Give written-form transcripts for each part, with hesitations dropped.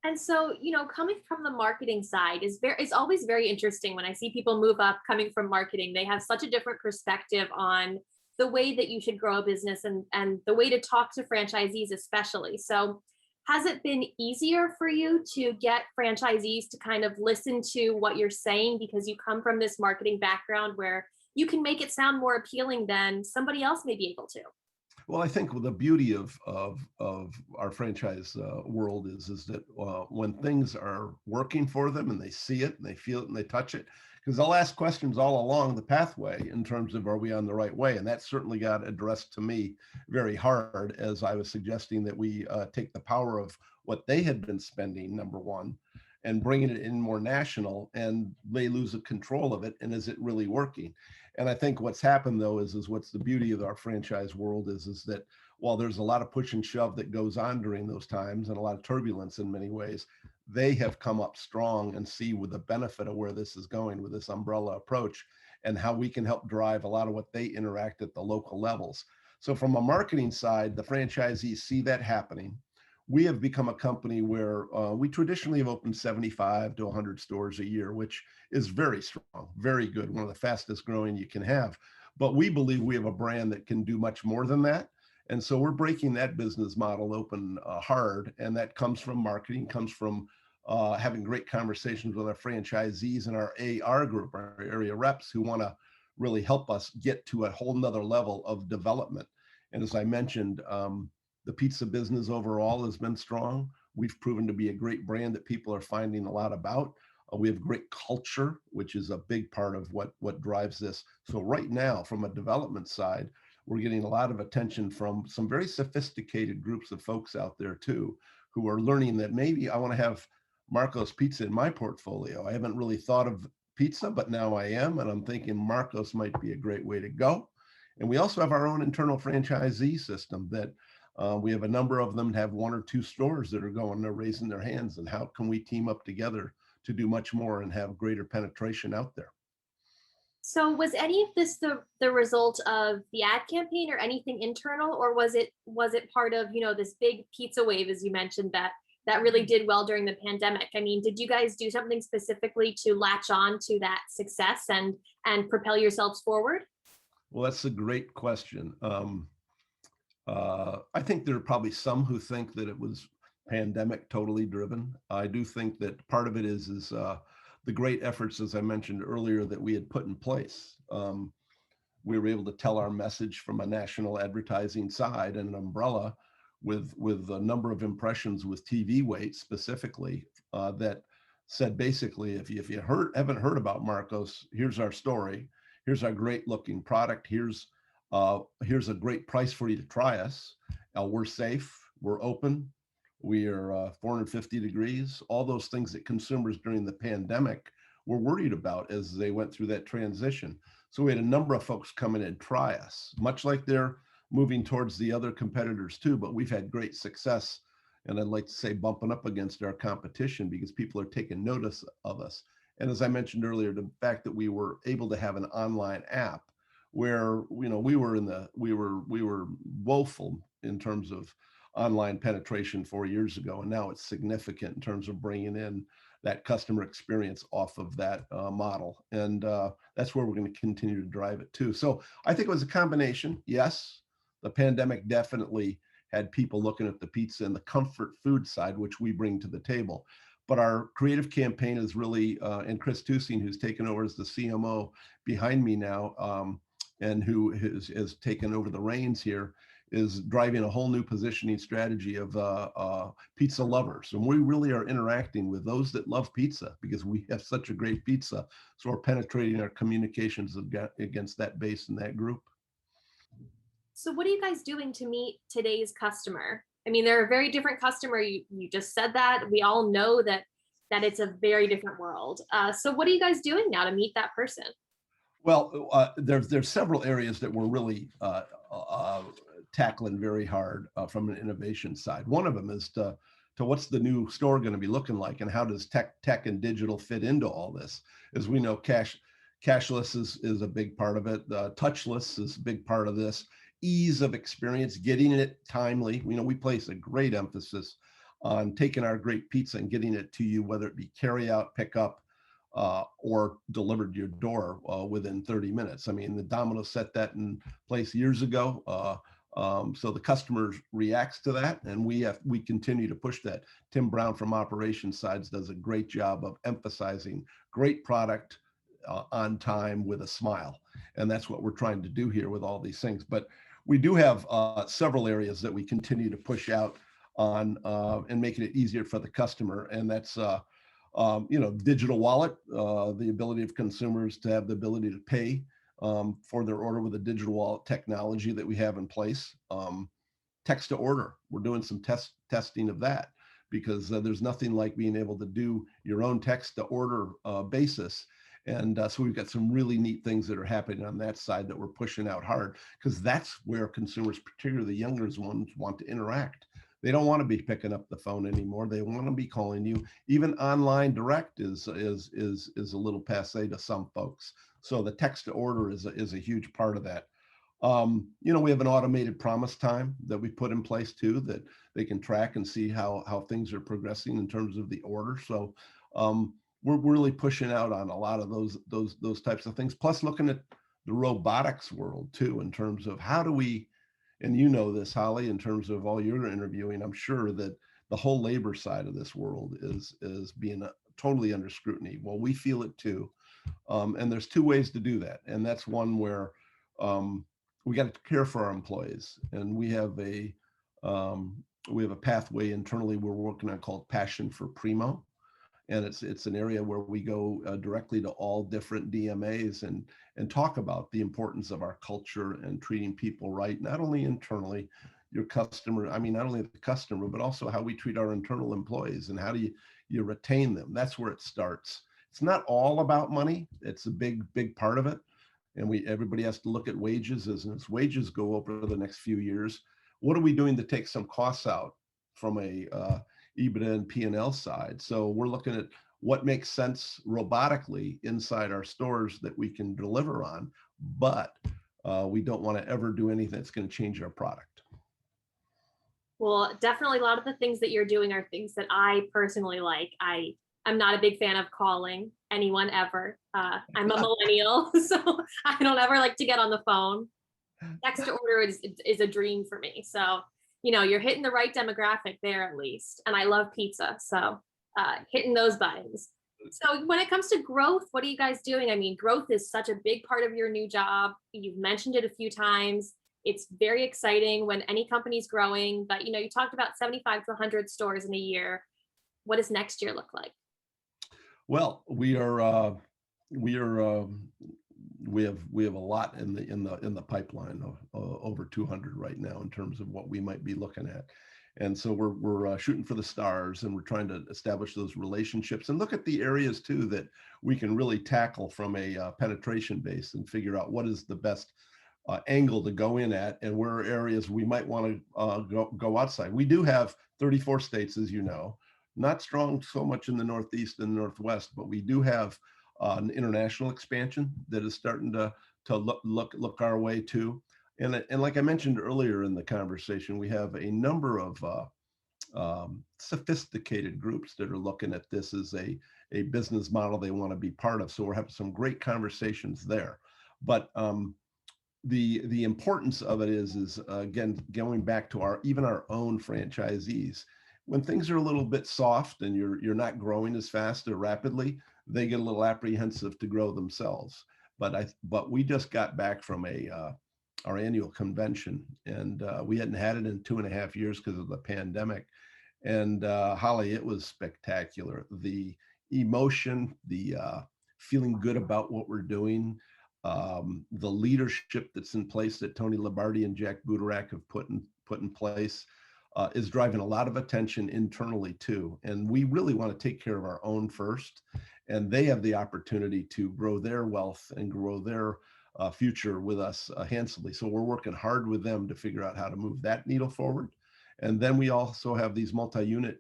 And so, coming from the marketing side is always very interesting when I see people move up coming from marketing. They have such a different perspective on the way that you should grow a business and the way to talk to franchisees especially. So, has it been easier for you to get franchisees to kind of listen to what you're saying because you come from this marketing background where you can make it sound more appealing than somebody else may be able to? Well, I think the beauty of our franchise world is that when things are working for them and they see it and they feel it and they touch it, because they'll ask questions all along the pathway in terms of are we on the right way, and that certainly got addressed to me very hard as I was suggesting that we take the power of what they had been spending, number one, and bringing it in more national, and they lose the control of it, and is it really working? And I think what's happened though is what's the beauty of our franchise world is that while there's a lot of push and shove that goes on during those times and a lot of turbulence in many ways, they have come up strong and see with the benefit of where this is going with this umbrella approach and how we can help drive a lot of what they interact at the local levels. So from a marketing side, the franchisees see that happening. We have become a company where we traditionally have opened 75 to 100 stores a year, which is very strong, very good, one of the fastest growing you can have. But we believe we have a brand that can do much more than that. And so we're breaking that business model open hard. And that comes from marketing, comes from having great conversations with our franchisees and our AR group, our area reps who want to really help us get to a whole nother level of development. And as I mentioned, the pizza business overall has been strong. We've proven to be a great brand that people are finding a lot about. We have great culture, which is a big part of what drives this. So right now, from a development side, we're getting a lot of attention from some very sophisticated groups of folks out there too, who are learning that maybe I want to have Marco's Pizza in my portfolio. I haven't really thought of pizza, but now I am, and I'm thinking Marco's might be a great way to go. And we also have our own internal franchisee system that we have a number of them have one or two stores that are going, they're raising their hands, and how can we team up together to do much more and have greater penetration out there? So was any of this the result of the ad campaign or anything internal, or was it part of, this big pizza wave, as you mentioned, that really did well during the pandemic? I mean, did you guys do something specifically to latch on to that success and propel yourselves forward? Well, that's a great question. I think there are probably some who think that it was pandemic totally driven. I do think that part of it is the great efforts, as I mentioned earlier, that we had put in place. We were able to tell our message from a national advertising side and an umbrella with a number of impressions with TV weight specifically that said basically if you haven't heard about Marcos, here's our story, here's our great looking product, here's a great price for you to try us. We're safe, we're open, we are 450 degrees, all those things that consumers during the pandemic were worried about as they went through that transition. So we had a number of folks come in and try us, much like they're moving towards the other competitors too, but we've had great success. And I'd like to say bumping up against our competition because people are taking notice of us. And as I mentioned earlier, the fact that we were able to have an online app where we were woeful in terms of online penetration 4 years ago, and now it's significant in terms of bringing in that customer experience off of that model, and that's where we're going to continue to drive it too. So I think it was a combination. Yes, the pandemic definitely had people looking at the pizza and the comfort food side, which we bring to the table. But our creative campaign is really, and Chris Tusing, who's taken over as the CMO behind me now, and who has taken over the reins here, is driving a whole new positioning strategy of pizza lovers. And we really are interacting with those that love pizza because we have such a great pizza. So we're penetrating our communications against that base and that group. So what are you guys doing to meet today's customer? I mean, they're a very different customer. You just said that. We all know that it's a very different world. So what are you guys doing now to meet that person? Well, there's several areas that we're really tackling very hard from an innovation side. One of them is to what's the new store going to be looking like, and how does tech and digital fit into all this? As we know, cashless is a big part of it. Touchless is a big part of this. Ease of experience, getting it timely. We place a great emphasis on taking our great pizza and getting it to you, whether it be carry out, pick up, or delivered to your door within 30 minutes. I mean, the Domino's set that in place years ago. So the customer reacts to that, and we continue to push that. Tim Brown from operations sides does a great job of emphasizing great product on time with a smile, and that's what we're trying to do here with all these things. But we do have several areas that we continue to push out on and making it easier for the customer, and that's digital wallet, the ability of consumers to have the ability to pay for their order with a digital wallet technology that we have in place. Text to order, we're doing some testing of that because there's nothing like being able to do your own text to order basis. And so we've got some really neat things that are happening on that side that we're pushing out hard because that's where consumers, particularly the younger ones, want to interact. They don't want to be picking up the phone anymore. They want to be calling you. Even online direct is a little passe to some folks. So the text to order is a huge part of that. We have an automated promise time that we put in place too, that they can track and see how things are progressing in terms of the order. So we're really pushing out on a lot of those types of things. Plus, looking at the robotics world too, in terms of how do we, and you know this, Holly, in terms of all your interviewing, I'm sure that the whole labor side of this world is being totally under scrutiny. Well, we feel it too, and there's two ways to do that, and that's one where we got to care for our employees, and we have a pathway internally we're working on called Passion for Primo, and it's an area where we go directly to all different DMAs and talk about the importance of our culture and treating people right, not only internally, your customer, I mean, not only the customer, but also how we treat our internal employees and how do you retain them. That's where it starts. It's not all about money. It's a big part of it. And everybody has to look at wages as wages go over the next few years. What are we doing to take some costs out from a EBITDA and P&L side? So we're looking at what makes sense robotically inside our stores that we can deliver on, but we don't want to ever do anything that's going to change our product. Well, definitely a lot of the things that you're doing are things that I personally like. I'm not a big fan of calling anyone ever. I'm a millennial, so I don't ever like to get on the phone. Text to order is a dream for me. So, you're hitting the right demographic there at least. And I love pizza. So hitting those buttons. So when it comes to growth, what are you guys doing? I mean, growth is such a big part of your new job. You've mentioned it a few times. It's very exciting when any company's growing, but you talked about 75 to 100 stores in a year. What does next year look like? Well, we have a lot in the pipeline of over 200 right now in terms of what we might be looking at. And so we're shooting for the stars, and we're trying to establish those relationships and look at the areas too that we can really tackle from a penetration base and figure out what is the best angle to go in at, and where are areas we might want to go outside. We do have 34 states, as you know, not strong so much in the Northeast and Northwest, but we do have an international expansion that is starting to look our way too. And like I mentioned earlier in the conversation, we have a number of sophisticated groups that are looking at this as a business model they want to be part of. So we're having some great conversations there. But the importance of it is again, going back to even our own franchisees. When things are a little bit soft and you're not growing as fast or rapidly, they get a little apprehensive to grow themselves. But we just got back from our annual convention, and we hadn't had it in 2.5 years because of the pandemic. And Holly, it was spectacular. The emotion, the feeling good about what we're doing, the leadership that's in place that Tony Labardi and Jack Budarak have put in place is driving a lot of attention internally too. And we really want to take care of our own first, and they have the opportunity to grow their wealth and grow their future with us handsomely. So we're working hard with them to figure out how to move that needle forward. And then we also have these multi-unit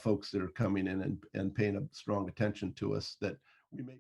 folks that are coming in and paying a strong attention to us that we may